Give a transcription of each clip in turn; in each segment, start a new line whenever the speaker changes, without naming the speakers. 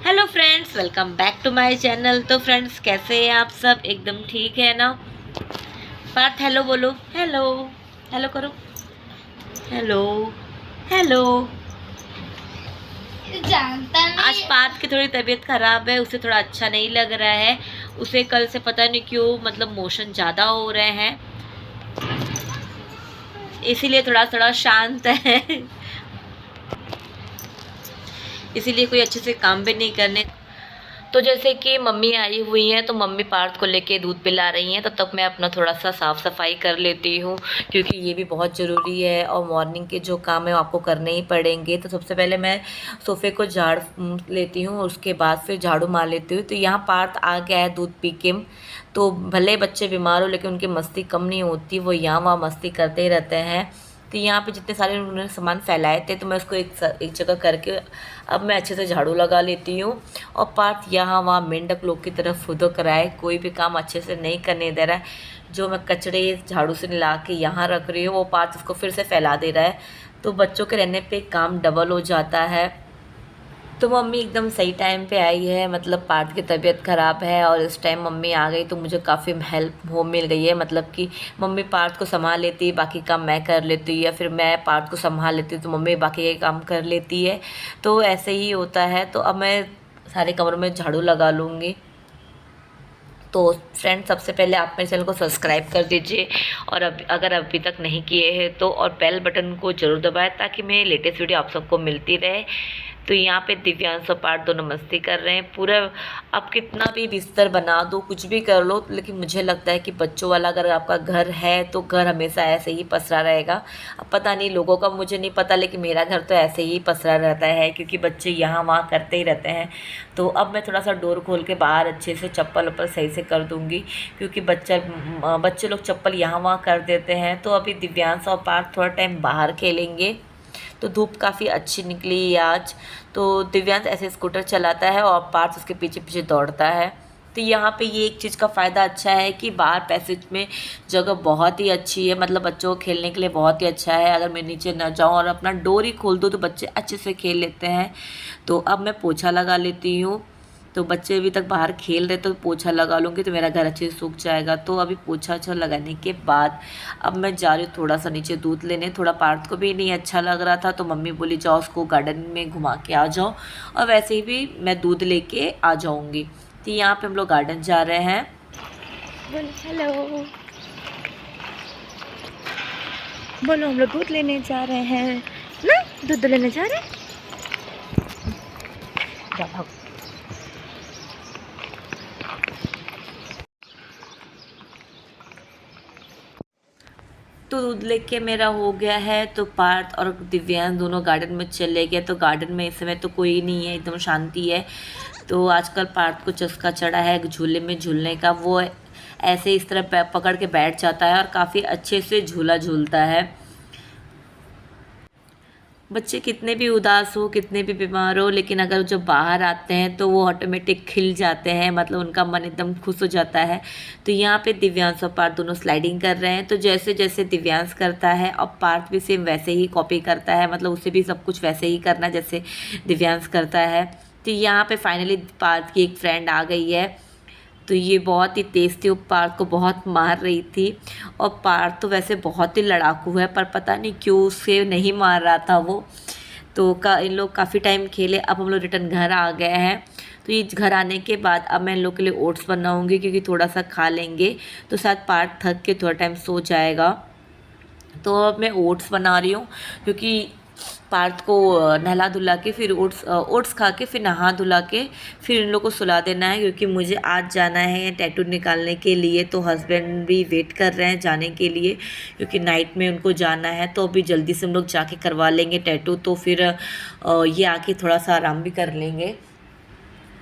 Hello friends, welcome back to my channel. तो friends, कैसे हैं आप सब? एकदम ठीक है ना? पार्थ हेलो बोलो। हेलो हेलो करो। Hello hello.
जानता
आज
नहीं।
पार्थ की थोड़ी तबीयत खराब है, उसे थोड़ा अच्छा नहीं लग रहा है। उसे कल से पता नहीं क्यों मतलब मोशन ज़्यादा हो रहे हैं, इसीलिए थोड़ा थोड़ा शांत है। इसीलिए कोई अच्छे से काम भी नहीं करने। तो जैसे कि मम्मी आई हुई हैं, तो मम्मी पार्थ को लेके दूध पिला रही हैं, तब तक मैं अपना थोड़ा सा साफ़ सफाई कर लेती हूँ, क्योंकि ये भी बहुत ज़रूरी है और मॉर्निंग के जो काम है वो आपको करने ही पड़ेंगे। तो सबसे पहले मैं सोफ़े को झाड़ लेती हूँ और उसके बाद फिर झाड़ू मार लेती हूँ। तो यहाँ पार्थ आ गया है दूध पी के। तो भले बच्चे बीमार हो लेकिन उनकी मस्ती कम नहीं होती, वो यहाँ वहाँ मस्ती करते ही रहते हैं। तो यहाँ पे जितने सारे उन्होंने सामान फैलाए थे, तो मैं उसको एक जगह करके अब मैं अच्छे से झाड़ू लगा लेती हूँ। और पार्थ यहाँ वहाँ मेंढक लोग की तरफ फुदक रहा है, कोई भी काम अच्छे से नहीं करने दे रहा है। जो मैं कचड़े झाड़ू से ला के यहाँ रख रही हूँ, वो पार्थ उसको फिर से फैला दे रहा है। तो बच्चों के रहने पे काम डबल हो जाता है। तो मम्मी एकदम सही टाइम पे आई है, मतलब पार्थ की तबीयत ख़राब है और इस टाइम मम्मी आ गई तो मुझे काफ़ी हेल्प हो मिल गई है। मतलब कि मम्मी पार्थ को संभाल लेती है, बाकी काम मैं कर लेती हूँ, या फिर मैं पार्थ को संभाल लेती हूँ तो मम्मी बाकी के काम कर लेती है। तो ऐसे ही होता है। तो अब मैं सारे कमरों में झाड़ू लगा लूँगी। तो फ्रेंड, सबसे पहले आप मेरे चैनल को सब्सक्राइब कर दीजिए, और अगर अभी तक नहीं किए हैं तो, और बेल बटन को ज़रूर दबाएं ताकि मेरी लेटेस्ट वीडियो आप सबको मिलती रहे। तो यहाँ पे दिव्यांश और पार्थ दोनों मस्ती कर रहे हैं पूरा। आप कितना भी बिस्तर बना दो, कुछ भी कर लो, लेकिन मुझे लगता है कि बच्चों वाला अगर आपका घर है तो घर हमेशा ऐसे ही पसरा रहेगा। अब पता नहीं लोगों का, मुझे नहीं पता, लेकिन मेरा घर तो ऐसे ही पसरा रहता है, क्योंकि बच्चे यहाँ वहाँ करते ही रहते हैं। तो अब मैं थोड़ा सा डोर खोल के बाहर अच्छे से चप्पल वप्पल सही से कर दूँगी, क्योंकि बच्चे लोग चप्पल यहाँ वहाँ कर देते हैं। तो अभी दिव्यांश और पार्थ थोड़ा टाइम बाहर खेलेंगे। तो धूप काफ़ी अच्छी निकली है आज। तो दिव्यांश ऐसे स्कूटर चलाता है और पार्थ उसके पीछे पीछे दौड़ता है। तो यहाँ पे ये एक चीज़ का फ़ायदा अच्छा है कि बाहर पैसेज में जगह बहुत ही अच्छी है, मतलब बच्चों को खेलने के लिए बहुत ही अच्छा है। अगर मैं नीचे न जाऊँ और अपना डोर ही खोल दूँ तो बच्चे अच्छे से खेल लेते हैं। तो अब मैं पोछा लगा लेती हूँ। तो बच्चे अभी तक बाहर खेल रहे, तो पोछा लगा लूँगी तो मेरा घर अच्छे से सूख जाएगा। तो अभी पोछा अच्छा लगाने के बाद अब मैं जा रही हूँ थोड़ा सा नीचे दूध लेने। थोड़ा पार्थ को भी नहीं अच्छा लग रहा था, तो मम्मी बोली जाओ उसको गार्डन में घुमा के आ जाओ, और वैसे ही भी मैं दूध लेके आ जाऊँगी। तो यहाँ पे हम लोग गार्डन जा रहे हैं। बोलो हेलो। बोलो, हम लोग दूध लेने जा रहे हैं ना, दूध लेने जा रहे हैं। जाओ। तो दूध लेके मेरा हो गया है। तो पार्थ और दिव्यांश दोनों गार्डन में चले गए। तो गार्डन में इस समय तो कोई नहीं है, एकदम शांति है। तो आजकल पार्थ को चस्का चढ़ा है झूले में झूलने का। वो ऐसे इस तरह पकड़ के बैठ जाता है और काफ़ी अच्छे से झूला झूलता है। बच्चे कितने भी उदास हो, कितने भी बीमार हो, लेकिन अगर जब बाहर आते हैं तो वो ऑटोमेटिक खिल जाते हैं, मतलब उनका मन एकदम खुश हो जाता है। तो यहाँ पे दिव्यांश और पार्थ दोनों स्लाइडिंग कर रहे हैं। तो जैसे जैसे दिव्यांश करता है और पार्थ भी सेम वैसे ही कॉपी करता है, मतलब उसे भी सब कुछ वैसे ही करना जैसे दिव्यांश करता है। तो यहाँ पे फाइनली पार्थ की एक फ्रेंड आ गई है। तो ये बहुत ही तेज़ थी, वो पार्थ को बहुत मार रही थी। और पार्थ तो वैसे बहुत ही लड़ाकू है, पर पता नहीं क्यों उसे नहीं मार रहा था वो। तो इन लोग काफ़ी टाइम खेले। अब हम लोग रिटर्न घर आ गए हैं। तो ये घर आने के बाद अब मैं इन लोग के लिए ओट्स बनाऊंगी, क्योंकि थोड़ा सा खा लेंगे तो शायद पार्थ थक के थोड़ा टाइम सो जाएगा। तो अब मैं ओट्स बना रही हूँ, क्योंकि पार्थ को नहला धुला के फिर ओट्स खा के फिर नहा धुला के फिर इन लोग को सुला देना है, क्योंकि मुझे आज जाना है टैटू निकालने के लिए। तो हस्बैंड भी वेट कर रहे हैं जाने के लिए, क्योंकि नाइट में उनको जाना है। तो अभी जल्दी से हम लोग जाके करवा लेंगे टैटू, तो फिर ये आके थोड़ा सा आराम भी कर लेंगे।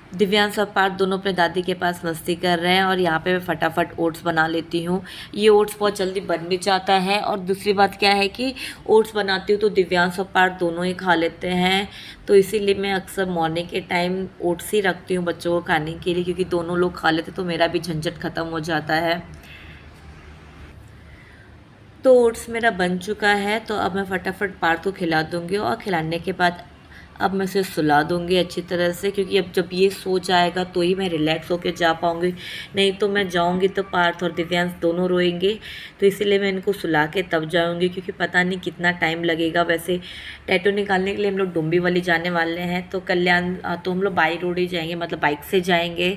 दिव्यांश और पार्थ दोनों अपने दादी के पास मस्ती कर रहे हैं, और यहाँ पे मैं फटाफट ओट्स बना लेती हूँ। ये ओट्स बहुत जल्दी बन भी जाता है, और दूसरी बात क्या है कि ओट्स बनाती हूँ तो दिव्यांश और पार्थ दोनों ही खा लेते हैं। तो इसीलिए मैं अक्सर मॉर्निंग के टाइम ओट्स ही रखती हूँ बच्चों को खाने के लिए, क्योंकि दोनों लोग खा लेते तो मेरा भी झंझट ख़त्म हो जाता है। तो ओट्स मेरा बन चुका है। तो अब मैं फटाफट पार्थ को खिला दूँगी, और खिलाने के बाद अब मैं उसे सुला दूँगी अच्छी तरह से, क्योंकि अब जब ये सो जाएगा तो ही मैं रिलैक्स होकर जा पाऊँगी, नहीं तो मैं जाऊँगी तो पार्थ और दिव्यांश दोनों रोएंगे। तो इसीलिए मैं इनको सुला के तब जाऊँगी, क्योंकि पता नहीं कितना टाइम लगेगा। वैसे टैटू निकालने के लिए हम लोग डोंबिवली जाने वाले हैं, तो कल्याण तो हम लोग बाई रोड ही जाएंगे, मतलब बाइक से जाएंगे।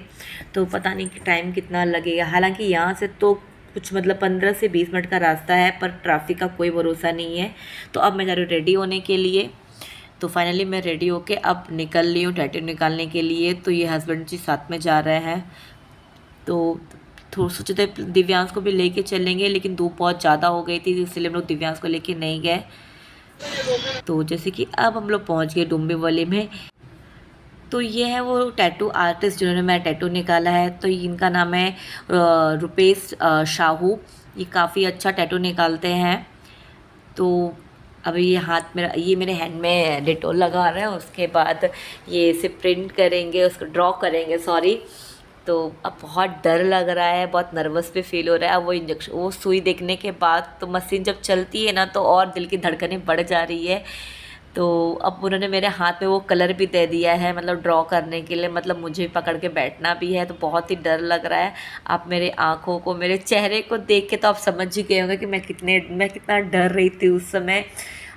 तो पता नहीं कि टाइम कितना लगेगा। हालांकि यहाँ से तो कुछ मतलब 15 से 20 मिनट का रास्ता है, पर ट्रैफिक का कोई भरोसा नहीं है। तो अब मैं जा रही हूँ रेडी होने के लिए। तो फाइनली मैं रेडी होके अब निकल रही हूँ टैटू निकालने के लिए। तो ये हस्बैंड जी साथ में जा रहे हैं, तो थोड़ा सोचे थे दिव्यांश को भी लेके चलेंगे, लेकिन धूप बहुत ज़्यादा हो गई थी, इसलिए हम लोग दिव्यांश को लेके नहीं गए। तो जैसे कि अब हम लोग पहुँच गए डोंबिवली में। तो ये है वो टैटू आर्टिस्ट जिन्होंने मेरा टैटू निकाला है। तो इनका नाम है रुपेश शाहू। ये काफ़ी अच्छा टैटू निकालते हैं। तो अभी ये हाथ मेरा, ये मेरे हैंड में डिटोल लगा रहे हैं, उसके बाद ये इसे प्रिंट करेंगे, उसको ड्रॉ करेंगे, सॉरी। तो अब बहुत डर लग रहा है, बहुत नर्वस भी फील हो रहा है। अब वो इंजेक्शन, वो सुई देखने के बाद तो मशीन जब चलती है ना, तो और दिल की धड़कनें बढ़ जा रही है। तो अब उन्होंने मेरे हाथ में वो कलर भी दे दिया है, मतलब ड्रॉ करने के लिए, मतलब मुझे पकड़ के बैठना भी है। तो बहुत ही डर लग रहा है। आप मेरे आँखों को, मेरे चेहरे को देख के तो आप समझ ही गए होंगे कि मैं कितना डर रही थी उस समय।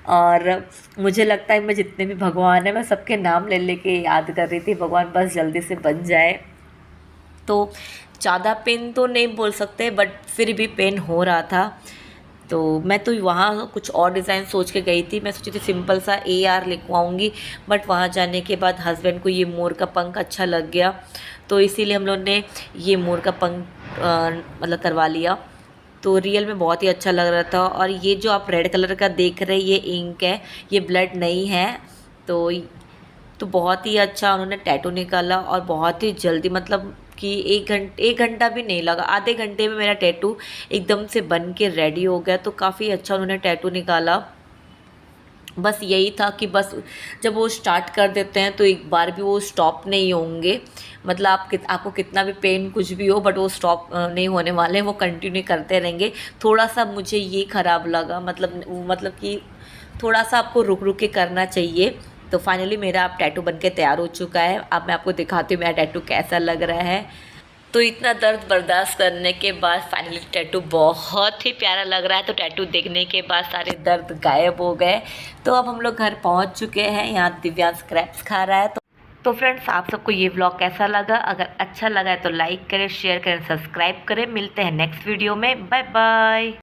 और मुझे लगता है मैं जितने भी भगवान हैं, मैं सबके नाम ले लेके याद कर रही थी, भगवान बस जल्दी से बन जाए। तो ज़्यादा पेन तो नहीं बोल सकते, बट फिर भी पेन हो रहा था। तो मैं तो वहाँ कुछ और डिज़ाइन सोच के गई थी। मैं सोची थी सिंपल सा AR लिखवाऊँगी, बट वहाँ जाने के बाद हस्बैंड को ये मोर का पंख अच्छा लग गया, तो इसीलिए हम लोग ने ये मोर का पंख मतलब करवा लिया। तो रियल में बहुत ही अच्छा लग रहा था। और ये जो आप रेड कलर का देख रहे हैं, ये इंक है, ये ब्लड नहीं है। तो बहुत ही अच्छा उन्होंने टैटू निकाला, और बहुत ही जल्दी, मतलब कि 1 घंटा भी नहीं लगा, आधे घंटे में मेरा टैटू एकदम से बन के रेडी हो गया। तो काफ़ी अच्छा उन्होंने टैटू निकाला। बस यही था कि बस जब वो स्टार्ट कर देते हैं तो एक बार भी वो स्टॉप नहीं होंगे। मतलब आपको कितना भी पेन कुछ भी हो, बट वो स्टॉप नहीं होने वाले, वो कंटिन्यू करते रहेंगे। थोड़ा सा मुझे ये ख़राब लगा, मतलब कि थोड़ा सा आपको रुक रुक के करना चाहिए। तो फाइनली मेरा अब टैटू बन के तैयार हो चुका है। अब मैं आपको दिखाती हूँ मेरा टैटू कैसा लग रहा है। तो इतना दर्द बर्दाश्त करने के बाद फाइनली टैटू बहुत ही प्यारा लग रहा है। तो टैटू देखने के बाद सारे दर्द गायब हो गए। तो अब हम लोग घर पहुंच चुके हैं। यहाँ दिव्यांश क्रैप्स खा रहा है। तो फ्रेंड्स, आप सबको ये व्लॉग कैसा लगा? अगर अच्छा लगा है तो लाइक करें, शेयर करें, सब्सक्राइब करें। मिलते हैं नेक्स्ट वीडियो में। Bye bye.